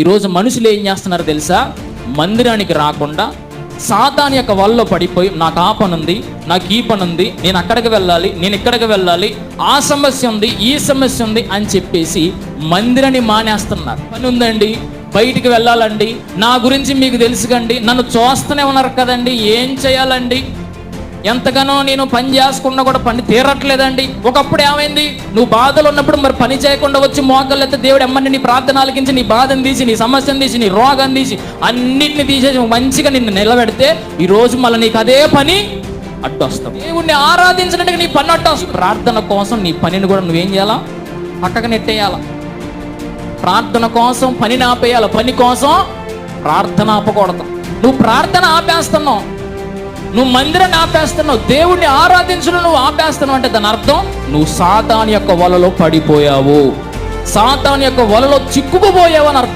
ఈరోజు మనుషులు ఏం చేస్తున్నారు తెలుసా? మందిరానికి రాకుండా సాతాను యొక్క వలలో పడిపోయి, నాకు ఆ పని ఉంది, నాకు ఈ పని ఉంది, నేను అక్కడికి వెళ్ళాలి, నేను ఇక్కడికి వెళ్ళాలి, ఆ సమస్య ఉంది, ఈ సమస్య ఉంది అని చెప్పేసి మందిరాన్ని మానేస్తున్నారు. పని ఉందండి, బయటికి వెళ్ళాలండి, నా గురించి మీకు తెలుసుకండి, నన్ను చూస్తూనే ఉన్నారు కదండి, ఏం చేయాలండి, ఎంతగానో నేను పని చేసుకున్నా కూడా పని తీరట్లేదండి. ఒకప్పుడు ఏమైంది? నువ్వు బాధలు ఉన్నప్పుడు మరి పని చేయకుండా వచ్చి మోకాళ్ళెత్తే దేవుడు ఎమ్మని నీ ప్రార్థన ఆలకించి, నీ బాధను తీసి, నీ సమస్యను తీసి, నీ రోగాన్ని తీసి, అన్నిటిని తీసేసి మంచిగా నిన్ను నిలబెడితే ఈరోజు మళ్ళీ నీకు అదే పని అడ్డొస్తావు. దేవుడిని ఆరాధించడానికి నీ పని అడ్డొస్తుంది. ప్రార్థన కోసం నీ పనిని కూడా నువ్వేం చేయాలా? పక్కకు నెట్టేయాల. ప్రార్థన కోసం పనిని ఆపేయాలి, పని కోసం ప్రార్థన ఆపకూడదు. నువ్వు ప్రార్థన ఆపేస్తున్నావు, నువ్వు మందిరాన్ని ఆపేస్తున్నావు, దేవుణ్ణి ఆరాధించడం నువ్వు ఆపేస్తున్నావు అంటే దాని అర్థం నువ్వు సాతాను యొక్క వలలో పడిపోయావు, సాతాను యొక్క వలలో చిక్కుకుపోయావు అని అర్థం.